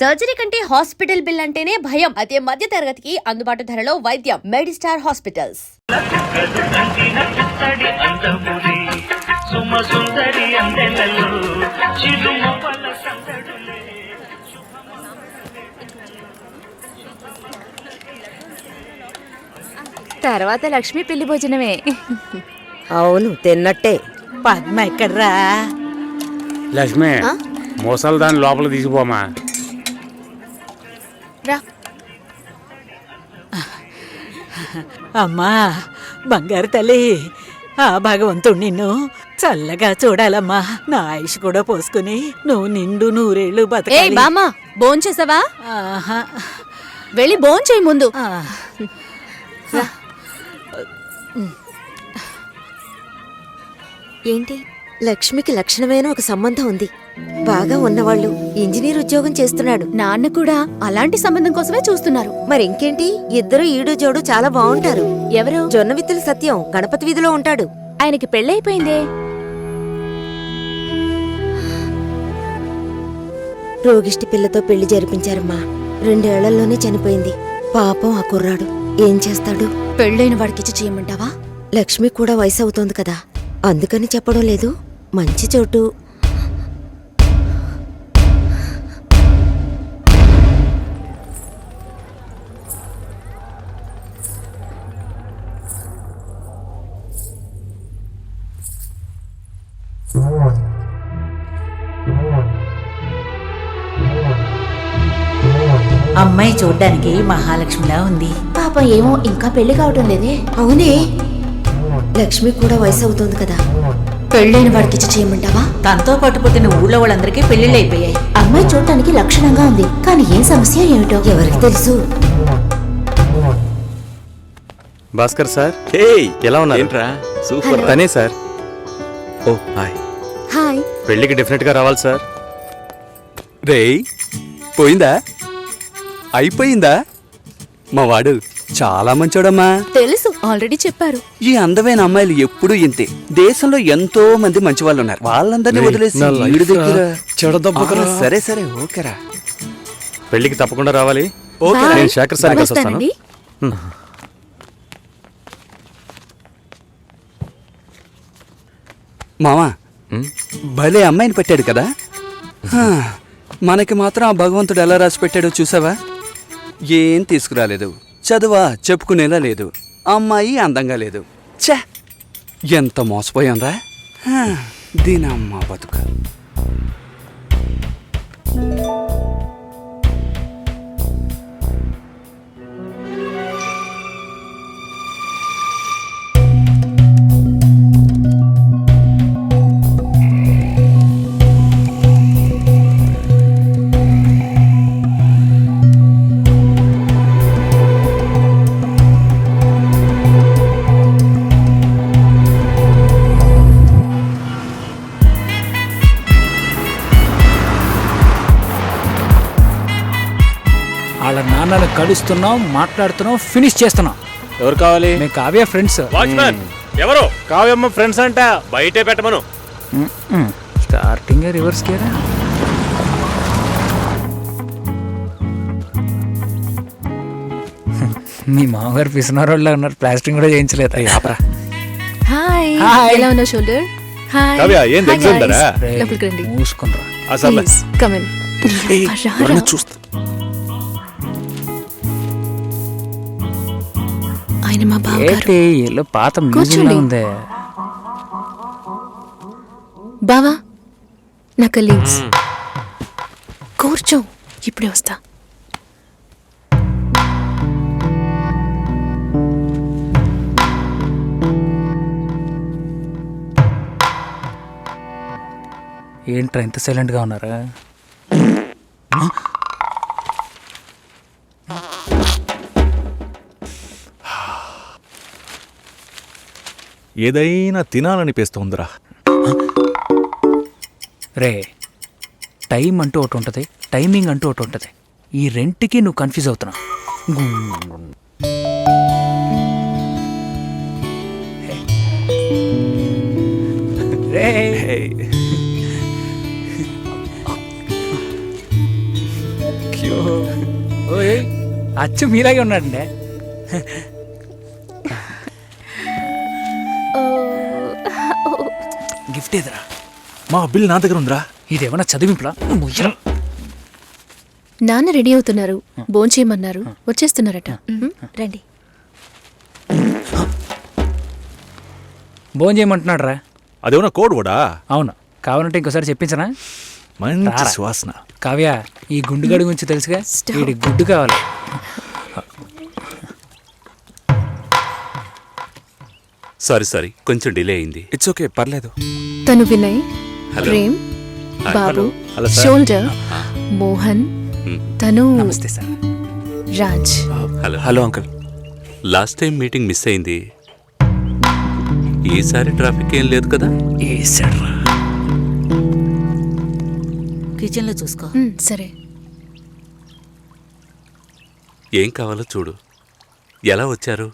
Surgery కంటే hospital bill అంటేనే భయం. అదే మధ్య తరగతికి అందుబాటు ధరలో వైద్యం. Medistar hospitals. తర్వాత లక్ష్మి పెళ్లి భోజనమే. అవును, తిన్నట్టే. పద్మ ఎక్కడ్రా? లక్ష్మి, మోసాలు దాన్ని లోపల తీసుకుపోమా. రా. అమ్మా బంగారు తల్లి, ఆ భగవంతుడు నిన్ను చల్లగా చూడాలమ్మా. నా ఆయుష్ కూడా పోసుకుని నువ్వు నిండు నూరేళ్లు బతకాలి. బామ్మా, భోంచేసావా? ఆహా. వెళ్ళి భోంచేయి ముందు. ఏంటి? లక్ష్మికి లక్షణమైన ఒక సంబంధం ఉంది. బాగా ఉన్నవాళ్ళు. ఇంజనీర్ ఉద్యోగం చేస్తున్నాడు. నాన్న కూడా అలాంటి సంబంధం కోసమే చూస్తున్నారు. మరి ఇంకేంటి, ఇద్దరు ఈడు జోడు చాలా బాగుంటారు. ఎవరు? జొన్న విత్తుల సత్యం గణపతి వీధిలో ఉంటాడు. ఆయనకి పెళ్ళైపోయిందే. రోగిష్టి పిల్లతో పెళ్లి జరిపించారమ్మా. 2 ఏళ్లలోనే చనిపోయింది. పాపం ఆ కుర్రాడు ఏం చేస్తాడు? పెళ్ళైన వాడికిచ్చి చేయమంటావా? లక్ష్మి కూడా వయసు అవుతోంది కదా, అందుకని చెప్పడం లేదు. మంచి చోటు. అమ్మాయి చూడ్డానికి మహాలక్ష్మిలా ఉంది. పాపం ఏమో ఇంకా పెళ్లి కావటం లేదే. అవునే, లక్ష్మి కూడా వయసు అవుతోంది కదా. పెళ్ళైన వాడికిచ్చి చేయమంటావా? తనతో పట్టుపోతున్న ఊళ్ళో వాళ్ళందరికీ పెళ్లిళ్ళు అయిపోయాయి. అమ్మాయి చూడటానికి లక్షణంగా ఉంది, కానీ ఏం సమస్య ఏమిటో ఎవరికి తెలుసు? భాస్కర్ సార్, ఎలా ఉన్నారు? ఏంట్రా సూపర్. తనే సార్. ఓ హాయ్. హాయ్. పెళ్ళికి డెఫినెట్ గా రావాలి సార్. రేయ్, పోయిందా? అయిపోయిందా? మా వాడు చాలా మంచోడమ్మా. తెలుసు, ఆల్రెడీ చెప్పారు. ఈ అందమైన అమ్మాయిలు ఎప్పుడూ ఇంతే. దేశంలో ఎంతో మంది మంచి వాళ్ళు ఉన్నారు. వాళ్ళందరినీ వదిలేసి వీడి దగ్గర సరే సరే ఓకేరా. పెళ్ళికి తప్పకుండా రావాలి. ఓకే, నేను శేఖర్ సార్ కలిసి వస్తాను. వస్తానండి. మామా, భలే అమ్మాయిని పెట్టాడు కదా. హా, మనకి మాత్రం ఆ భగవంతుడు ఎలా రాసి పెట్టాడో చూసావా? ఏం తీసుకురాలేదు. చదువా చెప్పుకునేలా లేదు. అమ్మాయి అందంగా లేదు. ఛే, ఎంత మోసపోయాన్రా. దీనమ్మ బతుక. వాళ్ళ నాన్నలు కలుస్తున్నాం, మాట్లాడుతున్నాం, ఫినిష్ చేస్తున్నాం. ఎవరు కావాలి? మేము కావ్య ఫ్రెండ్స్. వాచ్మ్యాన్ ఎవరు? కావ్యమ్మ ఫ్రెండ్స్ అంట. బయటే పెట్టమను. స్టార్టింగ్ రివర్స్ గేరా. మీ మామగారు పిసినారోళ్ళ ఉన్నారు. ప్లాస్టింగ్ కూడా చేయించలేదు. హాయ్. హాయ్. ఎలా ఉన్నావు షోల్డర్? హాయ్. కావ్య, ఏం ఎగ్జామ్ దరా? లోపలికి రండి. మూసుకుంటారా? అసలు కమ్ ఇన్. చూస్తా. ఆయన మా బావగారు. ఏంటి ఇల్లు పాత మ్యూజియం కూర్చోండి. ఉంది. బావా, నా కలీగ్స్. కూర్చో, ఇప్పుడే వస్తా. ఏంట్రా ఇంత సైలెంట్ గా ఉన్నారా? ఏదైనా తినాలనిపిస్తోందిరా. రే, టైం అంటూ ఒకటి ఉంటుంది, టైమింగ్ అంటూ ఒకటి ఉంటుంది. ఈ రెంట్కి నువ్వు కన్ఫ్యూజ్ అవుతున్నావు. ఓయ్ అచ్చు మీలాగే ఉన్నాడండి. గిఫ్ట్ ఏదిరా? మా బిల్ నా దగ్గర ఉందిరా. ఇదేమన్నా చదివింపులా? నాన్న రెడీ అవుతున్నారు, భోంచేయమన్నారు, వచ్చేస్తున్నారట. రండి. భోజనం చేయమంటున్నాడు రా. అదేమన్నా కోడ్ కూడా? అవును, కావాలంటే ఇంకోసారి చెప్పించనా? మంచి రారా. సువాసన. కావ్య, ఈ గుండుగడి గురించి తెలుసుగా, వీడి గుడ్డు కావాలి. సారీ కొంచెం డిలే అయింది. ఇట్స్ ఓకే, పర్లేదు. తను వినయ్, హలో. ప్రేమ్, బాబు, హలో సార్. షోల్డర్, మోహన్, తను నమస్తే sir. Raj. Hello hello uncle. Last time meeting miss అయింది. ఈసారి ట్రాఫిక్ ఏం లేదు కదా? ఏసాడ్రా. కిచెన్లో చూసుకో. సరే. ఏం కావాలో చూడు. ఎలా వచ్చారు?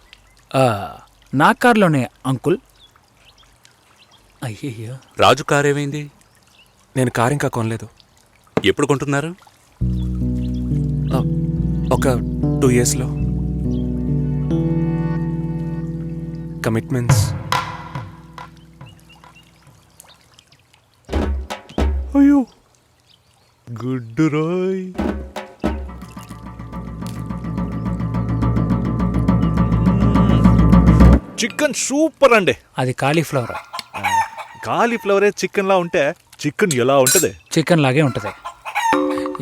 నా కార్లోనే అంకుల్. అయ్యయ్యో, రాజు కార్ ఏమైంది? నేను కార్ ఇంకా కొనలేదు. ఎప్పుడు కొంటున్నారు? ఒక 2 yearsలో. కమిట్మెంట్స్. అయ్యో గుడ్డు రాయ్. చికెన్ సూపర్ అండి. అది కాలీఫ్లవర్. కాలీఫ్లవరే చికెన్ లా ఉంటే చికెన్ ఎలా ఉంటది? చికెన్ లాగే ఉంటుంది.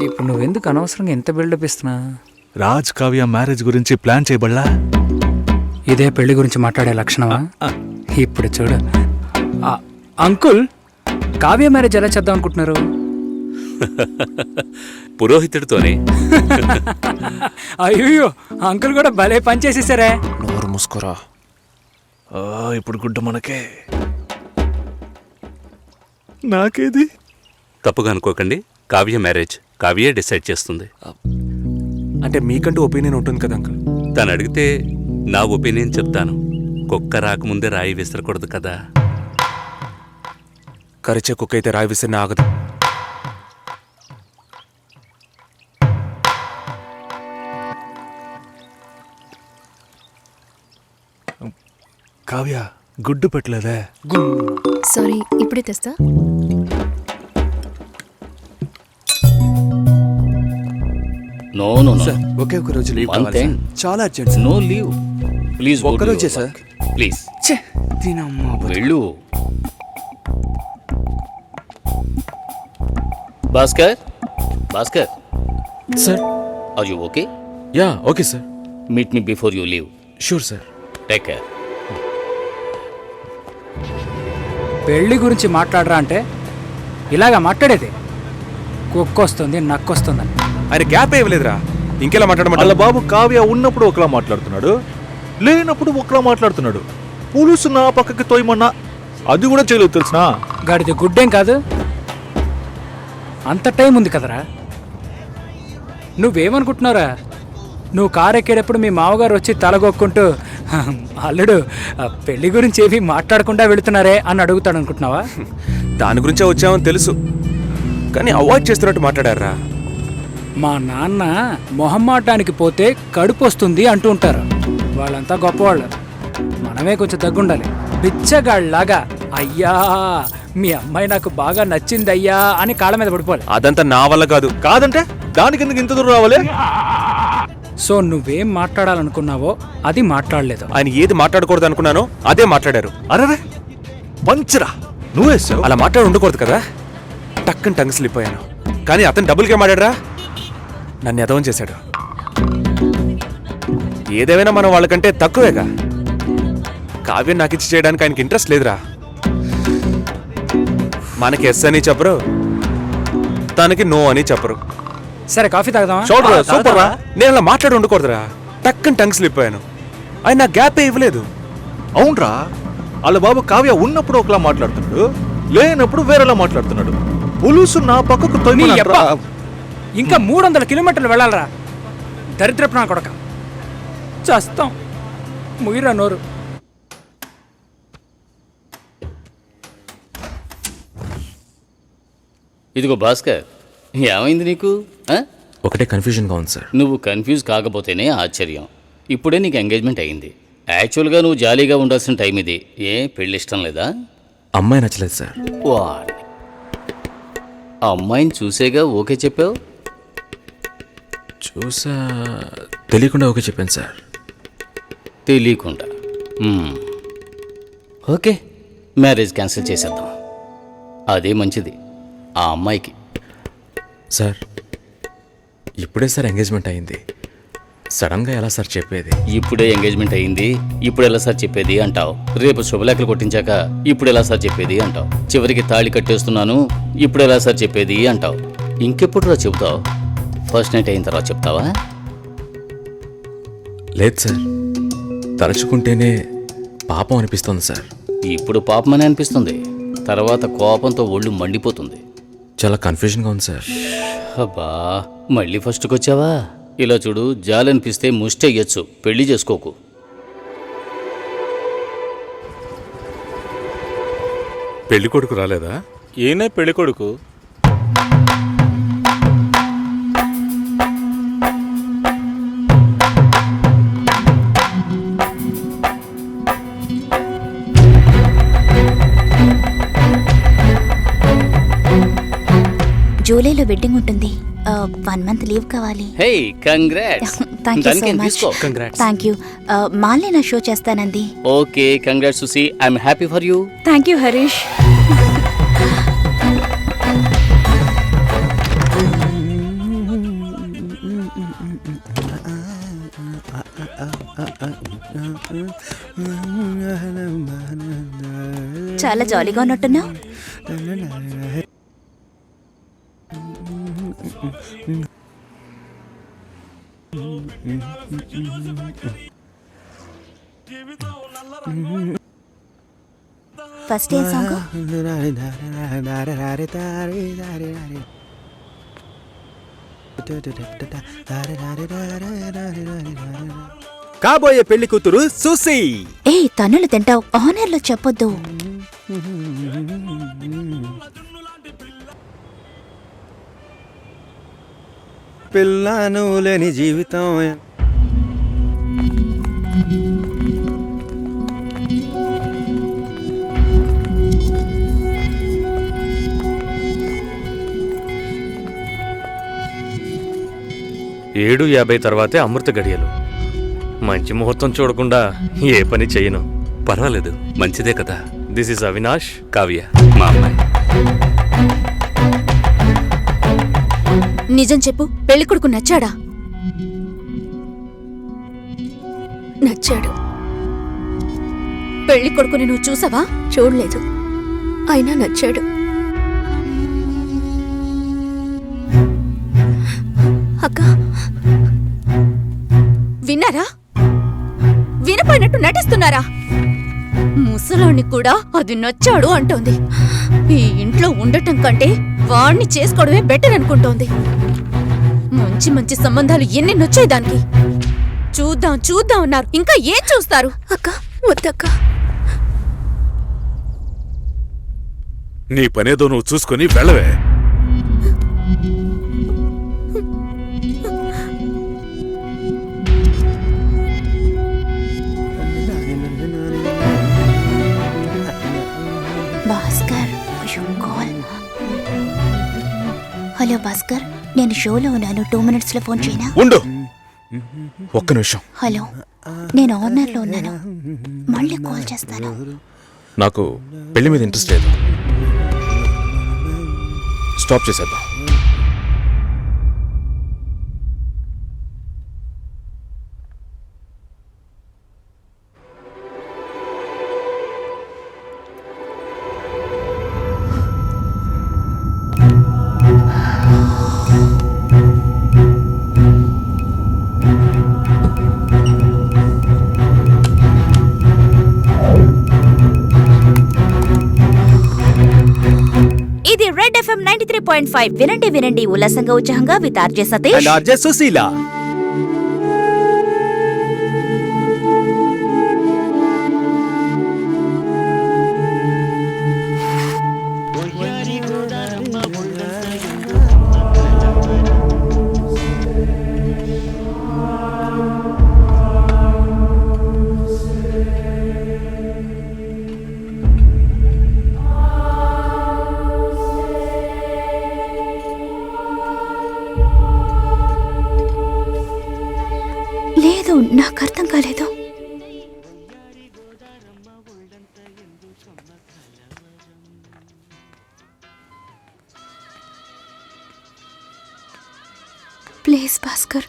ఇప్పుడు నువ్వెందుకు అనవసరంగా ఎంత బిల్డప్ ఇస్తున్నా? రాజ్ కావ్య మ్యారేజ్ గురించి ప్లాన్ చేయబడలా? ఇదే పెళ్లి గురించి మాట్లాడే లక్షణమా? ఇప్పుడు చూడు. అంకుల్, కావ్య మ్యారేజ్ ఎలా చేద్దాం అనుకుంటున్నారు? పురోహితుడితోనే. అయ్యో, అంకుల్ కూడా భలే పని చేసేసారే. నోరు మూసుకోరా. ఇప్పుడు గుడ్డ మనకే. నాకేది? తప్పుగా అనుకోకండి. కావ్య మ్యారేజ్ కావ్యే డిసైడ్ చేస్తుంది. అంటే మీకంటూ ఒపీనియన్ ఉంటుంది కదా అంకుల్. తను అడిగితే నా ఒపీనియన్ చెప్తాను. కుక్క రాకముందే రాయి విసరకూడదు కదా. కరిచే కుక్క అయితే రాయి విసిరిన ఆగదు. కావ్య గుడ్డు పెట్టలేదే. సారీ, ఇప్పుడే తెస్తా. నో నో నో, సార్ ఒకే ఒక రోజు లీవ్ One కావాలి thing. సార్. చాలా urgent sir. No leave please. ఒక్కరోజే సార్. ప్లీజ్ ఛే, దీనమ్మా బతుకు. వెళ్ళు. Bhaskar, Bhaskar, sir. Are you okay? Yeah okay sir. Meet me before you leave. Sure sir. Take care. పెళ్లి గురించి మాట్లాడరా అంటే ఇలాగా మాట్లాడేది? కుక్కొస్తుంది, నక్కొస్తుందని. ఆయన గ్యాప్ ఇవ్వలేదురా. ఇంకెలా మాట్లాడమంట? వాళ్ళ బాబు కావ్య ఉన్నప్పుడు ఒకలా మాట్లాడుతున్నాడు, లేనప్పుడు ఒకలా మాట్లాడుతున్నాడు. పులుసు నా పక్కకి తోయమన్నా అది కూడా చేయలేదు తెలుసునా? గాడిది గుడ్డేం కాదు. అంత టైం ఉంది కదరా. నువ్వేమనుకుంటున్నారా? నువ్వు కారు ఎక్కేటప్పుడు మీ మామగారు వచ్చి తలగొక్కుంటూ అల్లుడు పెళ్లి గురించి ఏమీ మాట్లాడకుండా వెళుతున్నారే అని అడుగుతాడు అనుకుంటున్నావా? దాని గురించే వచ్చామని తెలుసు, కానీ అవాయిడ్ చేస్తున్నట్టు మాట్లాడారా. మా నాన్న మొహమ్మాటానికి పోతే కడుపు వస్తుంది అంటూ ఉంటారు. వాళ్ళంతా గొప్పవాళ్ళు, మనమే కొంచెం తగ్గుండాలి. బిచ్చగాళ్ళలాగా అయ్యా మీ అమ్మాయి నాకు బాగా నచ్చింది అయ్యా అని కాళ్ళ మీద పడిపోవాలి. అదంతా నా వల్ల కాదు. కాదంటే దానికి ఎందుకు ఇంత దూరం రావాలి? సో నువ్వేం మాట్లాడాలనుకున్నావో అది మాట్లాడలేదు. ఆయన ఏది మాట్లాడకూడదు అనుకున్నానో అదే మాట్లాడారు. అరే పంచరా, నువ్వేసావు. అలా మాట్లాడి ఉండకూడదు కదా. టక్కని టంగ్ స్లిప్ అయ్యాను. కానీ అతను డబుల్ గేమ్ ఆడారా, నన్ను ఎదవం చేశాడు. ఏదేమైనా మనం వాళ్ళకంటే తక్కువేగా. కావ్యం నాకు ఇచ్చి చేయడానికి ఆయనకి ఇంట్రెస్ట్ లేదురా. మనకి ఎస్ అని చెప్పరు, తనకి నో అని చెప్పరు. సరే కాఫీ తాగుదామా? చూడరా సూపర్ రా. నేను అలా మాట్లాడి ఉండకూడదురా. టక్కని టంగ్ స్లిప్ అయ్యాను. ఆయన నాకు గ్యాపే ఇవ్వలేదు. అవునరా, వాళ్ళ బాబు కావ్య ఉన్నప్పుడు ఒకలా మాట్లాడుతున్నాడు, లేనప్పుడు వేరేలా మాట్లాడుతున్నాడు. పులుసు నా పక్కకు నీ తోయమని యబ్బ. ఇంకా 300 కిలోమీటర్లు వెళ్ళాలరా. దరిద్రపు నా కొడక. చస్తాం. ముగిరా నోరు. ఇదిగో భాస్కర్, ఏమైంది నీకు? ఒకటే కన్ఫ్యూజన్గా ఉంది సార్. నువ్వు కన్ఫ్యూజ్ కాకపోతేనే ఆశ్చర్యం. ఇప్పుడే నీకు ఎంగేజ్మెంట్ అయింది. యాక్చువల్గా నువ్వు జాలీగా ఉండాల్సిన టైం ఇది. ఏ పెళ్ళి ఇష్టం లేదా? అమ్మాయి నచ్చలేదు సార్. వాడి అమ్మాయిని చూసేగా ఓకే చెప్పావు. చూసా తెలియకుండా ఓకే చెప్పాను సార్. తెలియకుండా. ఓకే, మ్యారేజ్ క్యాన్సిల్ చేసేద్దాం. అదే మంచిది ఆ అమ్మాయికి. సార్ ఇప్పుడే సార్ ఎంగేజ్మెంట్ అయింది, సడన్గా ఎలా సార్ చెప్పేది? ఇప్పుడే ఎంగేజ్మెంట్ అయింది, ఇప్పుడు ఎలా సార్ చెప్పేది అంటావు. రేపు శుభలేఖలు కొట్టించాక ఇప్పుడు ఎలా సార్ చెప్పేది అంటావు. చివరికి తాళి కట్టేస్తున్నాను, ఇప్పుడు ఎలా సార్ చెప్పేది అంటావు. ఇంకెప్పుడు రా చెబుతావు? ఫస్ట్ నైట్ అయిన తర్వాత చెప్తావా? లేదు సార్, తలుచుకుంటేనే పాపం అనిపిస్తుంది సార్. ఇప్పుడు పాపమని అనిపిస్తుంది, తర్వాత కోపంతో ఒళ్ళు మండిపోతుంది. చాలా కన్ఫ్యూజన్గా ఉంది సార్. అబ్బా, మళ్ళీ ఫస్ట్కి వచ్చావా? ఇలా చూడు, జాలనిపిస్తే ముష్టెయ్యొచ్చు, పెళ్లి చేసుకోకు. పెళ్లి కొడుకు రాలేదా? ఈయనే పెళ్లి కొడుకు. జూలైలో వెడ్డింగ్ ఉంటుంది. 1 month లీవ్ కావాలి. Hey, congrats. Thank you so దానికేం మచ్. తీసుకో. Thank you. మాల్ని నా షో చేస్తానంది. Okay, congrats Susi, I'm happy for you. Thank you Harish. చాలా జాలీగా ఉన్నట్టున్నావు. ఫస్ట్ ఏ సాంగ్? కాబోయే పెళ్లి కూతురు సుసి. ఏ తన్నులు తింటావు, ఆనర్లో చెప్పొద్దు. పిల్లను లేని జీవితం. ఏడు 50 తర్వాతే అమృత గడియలు. మంచి ముహూర్తం చూడకుండా ఏ పని చేయను. పర్వాలేదు, మంచిదే కదా. దిస్ ఇస్ అవినాష్, కావ్య మా అమ్మాయి. నిజం చెప్పు, పెళ్లి కొడుకు నచ్చాడా? నచ్చాడు. పెళ్లి కొడుకుని నువ్వు చూసావా? చూడలేదు, అయినా నచ్చాడు. అక్క, విన్నారా? వినపోయినట్టు నటిస్తున్నారా? ముసలాన్ని కూడా అది నచ్చాడు అంటోంది. ఈ ఇంట్లో ఉండటం కంటే వాణ్ణి చేసుకోవడమే బెటర్ అనుకుంటోంది. మంచి మంచి సంబంధాలు ఎన్ని నచ్చాయి దానికి. చూద్దాం చూద్దాం అన్నారు, ఇంకా ఏం చూస్తారు? అక్క వద్దక్క. నీ పనేదో నువ్వు చూసుకొని వెళ్ళవే. భాస్కర్, హలో భాస్కర్, నేను షోలో ఉన్నాను. 2 minutes లో ఫోన్ చేయనా? ఉండు, ఒక్క నిమిషం. హలో, నేను ఆనర్లో ఉన్నాను, మళ్ళీ కాల్ చేస్తాను. నాకు పెళ్లి మీద ఇంట్రెస్ట్ లేదు. స్టాప్ చేసేద్దాం. ఇది రెడ్ FM 93.5. వినండి వినండి ఉల్లాసంగా ఉత్సాహంగా with RJ Satish and RJ Sushila. నాకు అర్థం కాలేదు. ప్లీజ్ భాస్కర్,